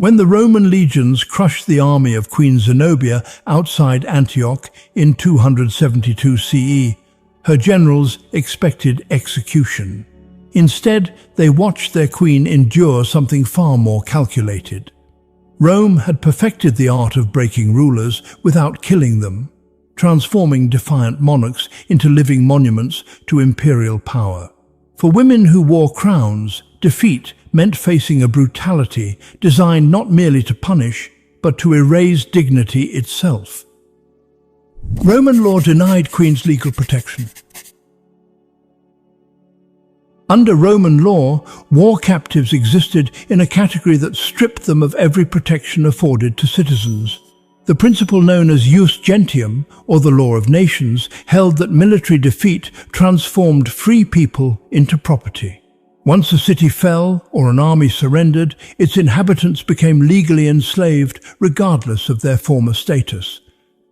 When the Roman legions crushed the army of Queen Zenobia outside Antioch in 272 CE, her generals expected execution. Instead, they watched their queen endure something far more calculated. Rome had perfected the art of breaking rulers without killing them, transforming defiant monarchs into living monuments to imperial power. For women who wore crowns, defeat meant facing a brutality designed not merely to punish, but to erase dignity itself. Roman law denied queens legal protection. Under Roman law, war captives existed in a category that stripped them of every protection afforded to citizens. The principle known as jus gentium, or the law of nations, held that military defeat transformed free people into property. Once a city fell or an army surrendered, its inhabitants became legally enslaved regardless of their former status.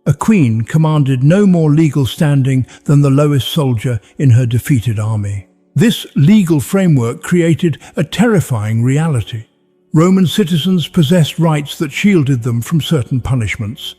A queen commanded no more legal standing than the lowest soldier in her defeated army. This legal framework created a terrifying reality. Roman citizens possessed rights that shielded them from certain punishments.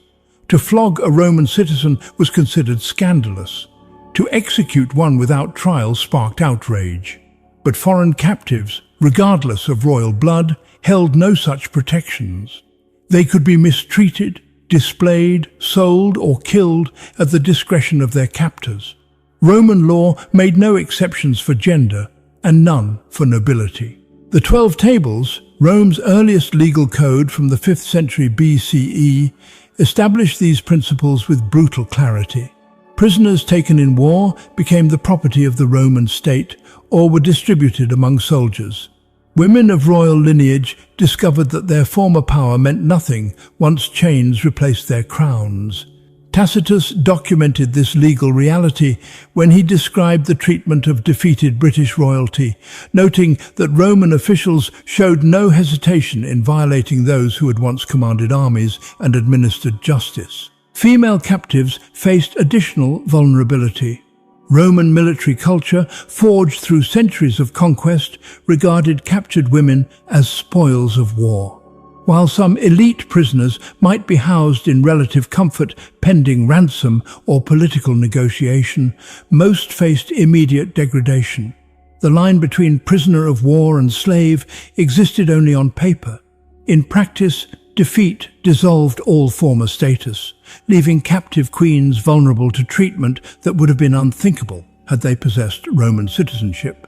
To flog a Roman citizen was considered scandalous. To execute one without trial sparked outrage. But foreign captives, regardless of royal blood, held no such protections. They could be mistreated, displayed, sold, or killed at the discretion of their captors. Roman law made no exceptions for gender and none for nobility. The 12 Tables, Rome's earliest legal code from the 5th century BCE, established these principles with brutal clarity. Prisoners taken in war became the property of the Roman state or were distributed among soldiers. Women of royal lineage discovered that their former power meant nothing once chains replaced their crowns. Tacitus documented this legal reality when he described the treatment of defeated British royalty, noting that Roman officials showed no hesitation in violating those who had once commanded armies and administered justice. Female captives faced additional vulnerability. Roman military culture, forged through centuries of conquest, regarded captured women as spoils of war. While some elite prisoners might be housed in relative comfort pending ransom or political negotiation, most faced immediate degradation. The line between prisoner of war and slave existed only on paper. In practice, defeat dissolved all former status, leaving captive queens vulnerable to treatment that would have been unthinkable had they possessed Roman citizenship.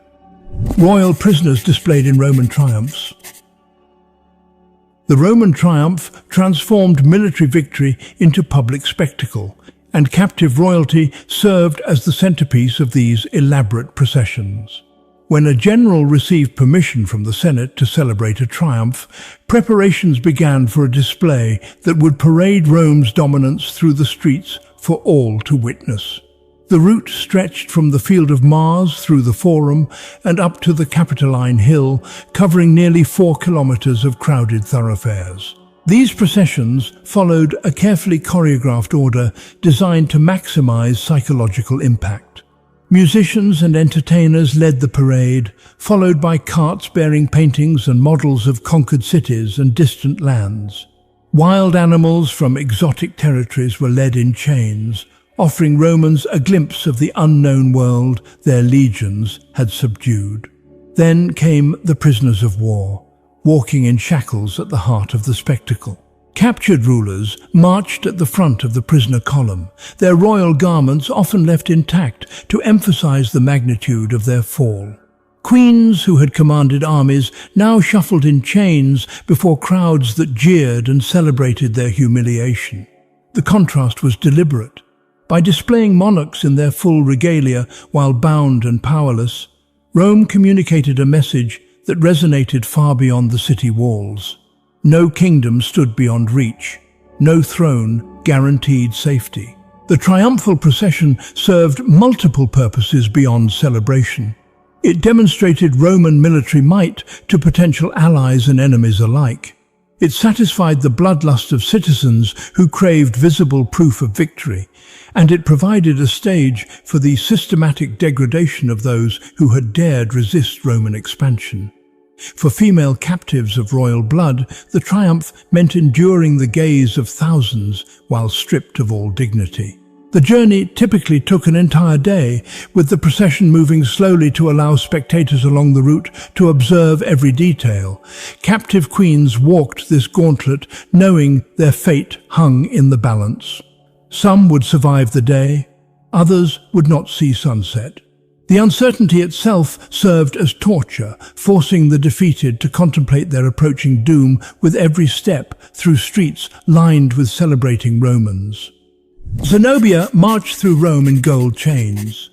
Royal prisoners displayed in Roman triumphs. The Roman triumph transformed military victory into public spectacle, and captive royalty served as the centerpiece of these elaborate processions. When a general received permission from the Senate to celebrate a triumph, preparations began for a display that would parade Rome's dominance through the streets for all to witness. The route stretched from the Field of Mars through the Forum and up to the Capitoline Hill, covering nearly 4 kilometers of crowded thoroughfares. These processions followed a carefully choreographed order designed to maximize psychological impact. Musicians and entertainers led the parade, followed by carts bearing paintings and models of conquered cities and distant lands. Wild animals from exotic territories were led in chains, offering Romans a glimpse of the unknown world their legions had subdued. Then came the prisoners of war, walking in shackles at the heart of the spectacle. Captured rulers marched at the front of the prisoner column, their royal garments often left intact to emphasize the magnitude of their fall. Queens who had commanded armies now shuffled in chains before crowds that jeered and celebrated their humiliation. The contrast was deliberate. By displaying monarchs in their full regalia while bound and powerless, Rome communicated a message that resonated far beyond the city walls. No kingdom stood beyond reach. No throne guaranteed safety. The triumphal procession served multiple purposes beyond celebration. It demonstrated Roman military might to potential allies and enemies alike. It satisfied the bloodlust of citizens who craved visible proof of victory, and it provided a stage for the systematic degradation of those who had dared resist Roman expansion. For female captives of royal blood, the triumph meant enduring the gaze of thousands while stripped of all dignity. The journey typically took an entire day, with the procession moving slowly to allow spectators along the route to observe every detail. Captive queens walked this gauntlet, knowing their fate hung in the balance. Some would survive the day, others would not see sunset. The uncertainty itself served as torture, forcing the defeated to contemplate their approaching doom with every step through streets lined with celebrating Romans. Zenobia marched through Rome in gold chains.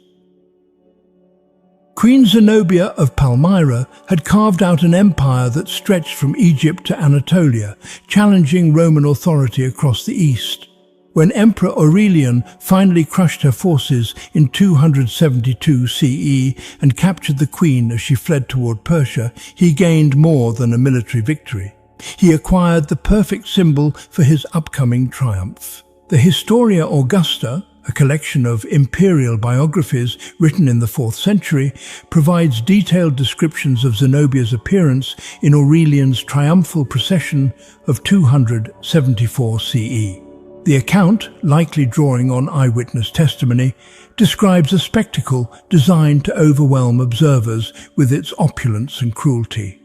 Queen Zenobia of Palmyra had carved out an empire that stretched from Egypt to Anatolia, challenging Roman authority across the east. When Emperor Aurelian finally crushed her forces in 272 CE and captured the queen as she fled toward Persia, he gained more than a military victory. He acquired the perfect symbol for his upcoming triumph. The Historia Augusta, a collection of imperial biographies written in the 4th century, provides detailed descriptions of Zenobia's appearance in Aurelian's triumphal procession of 274 CE. The account, likely drawing on eyewitness testimony, describes a spectacle designed to overwhelm observers with its opulence and cruelty.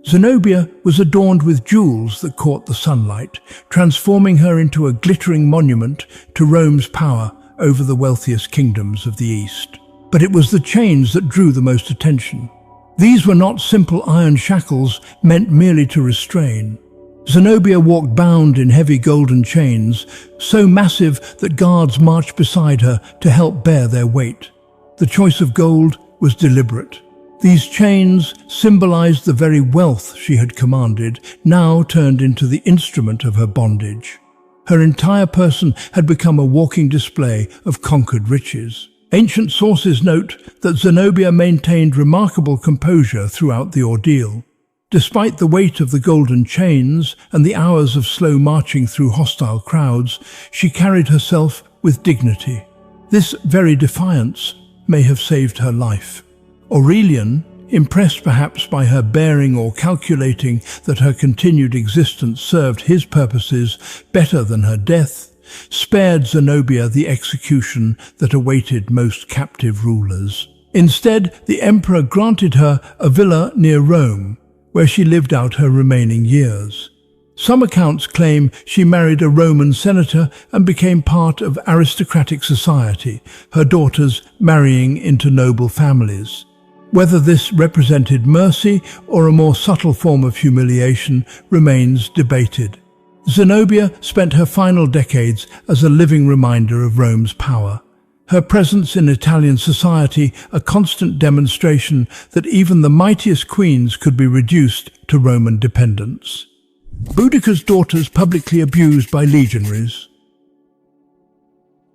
Zenobia was adorned with jewels that caught the sunlight, transforming her into a glittering monument to Rome's power over the wealthiest kingdoms of the East. But it was the chains that drew the most attention. These were not simple iron shackles meant merely to restrain. Zenobia walked bound in heavy golden chains, so massive that guards marched beside her to help bear their weight. The choice of gold was deliberate. These chains symbolized the very wealth she had commanded, now turned into the instrument of her bondage. Her entire person had become a walking display of conquered riches. Ancient sources note that Zenobia maintained remarkable composure throughout the ordeal. Despite the weight of the golden chains and the hours of slow marching through hostile crowds, she carried herself with dignity. This very defiance may have saved her life. Aurelian, impressed perhaps by her bearing or calculating that her continued existence served his purposes better than her death, spared Zenobia the execution that awaited most captive rulers. Instead, the emperor granted her a villa near Rome, where she lived out her remaining years. Some accounts claim she married a Roman senator and became part of aristocratic society, her daughters marrying into noble families. Whether this represented mercy or a more subtle form of humiliation remains debated. Zenobia spent her final decades as a living reminder of Rome's power. Her presence in Italian society a constant demonstration that even the mightiest queens could be reduced to Roman dependence. Boudica's daughters publicly abused by legionaries.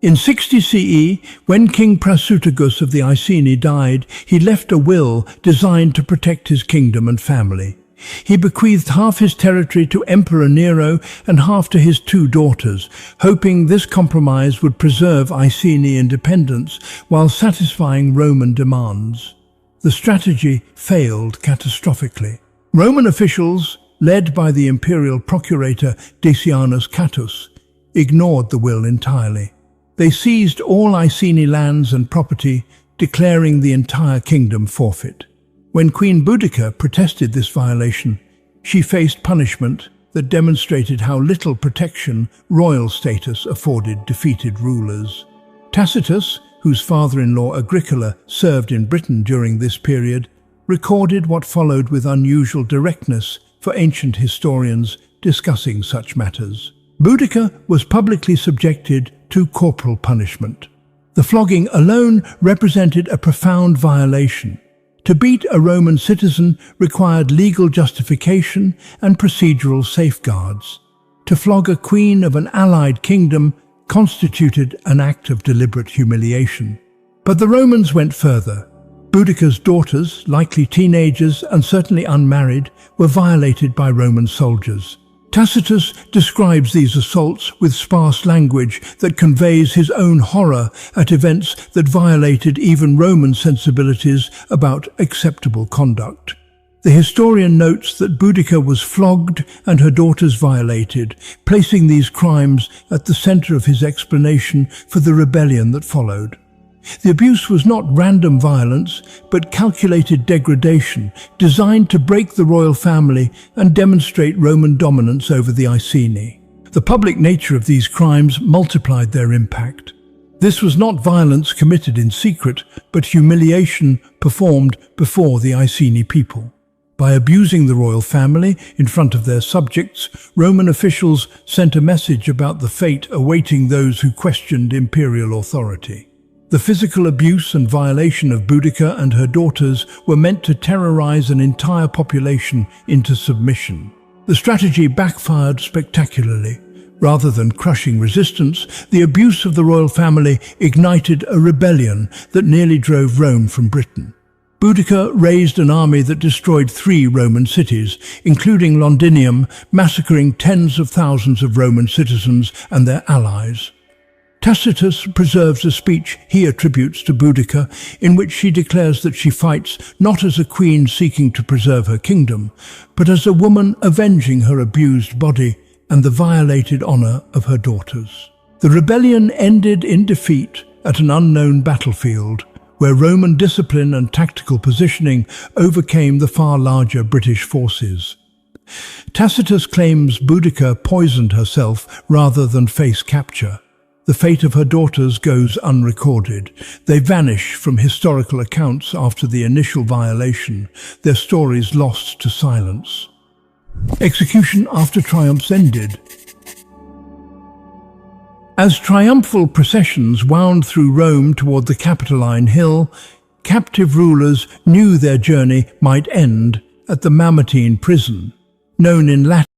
In 60 CE, when King Prasutagus of the Iceni died, he left a will designed to protect his kingdom and family. He bequeathed half his territory to Emperor Nero and half to his 2 daughters, hoping this compromise would preserve Iceni independence while satisfying Roman demands. The strategy failed catastrophically. Roman officials, led by the imperial procurator Decianus Catus, ignored the will entirely. They seized all Iceni lands and property, declaring the entire kingdom forfeit. When Queen Boudica protested this violation, she faced punishment that demonstrated how little protection royal status afforded defeated rulers. Tacitus, whose father-in-law Agricola served in Britain during this period, recorded what followed with unusual directness for ancient historians discussing such matters. Boudica was publicly subjected to corporal punishment. The flogging alone represented a profound violation. To beat a Roman citizen required legal justification and procedural safeguards. To flog a queen of an allied kingdom constituted an act of deliberate humiliation. But the Romans went further. Boudica's daughters, likely teenagers and certainly unmarried, were violated by Roman soldiers. Tacitus describes these assaults with sparse language that conveys his own horror at events that violated even Roman sensibilities about acceptable conduct. The historian notes that Boudica was flogged and her daughters violated, placing these crimes at the center of his explanation for the rebellion that followed. The abuse was not random violence, but calculated degradation, designed to break the royal family and demonstrate Roman dominance over the Iceni. The public nature of these crimes multiplied their impact. This was not violence committed in secret, but humiliation performed before the Iceni people. By abusing the royal family in front of their subjects, Roman officials sent a message about the fate awaiting those who questioned imperial authority. The physical abuse and violation of Boudica and her daughters were meant to terrorize an entire population into submission. The strategy backfired spectacularly. Rather than crushing resistance, the abuse of the royal family ignited a rebellion that nearly drove Rome from Britain. Boudica raised an army that destroyed 3 Roman cities, including Londinium, massacring tens of thousands of Roman citizens and their allies. Tacitus preserves a speech he attributes to Boudica, in which she declares that she fights not as a queen seeking to preserve her kingdom, but as a woman avenging her abused body and the violated honor of her daughters. The rebellion ended in defeat at an unknown battlefield, where Roman discipline and tactical positioning overcame the far larger British forces. Tacitus claims Boudica poisoned herself rather than face capture. The fate of her daughters goes unrecorded. They vanish from historical accounts after the initial violation, their stories lost to silence. Execution after triumphs ended. As triumphal processions wound through Rome toward the Capitoline Hill, captive rulers knew their journey might end at the Mamertine prison, known in Latin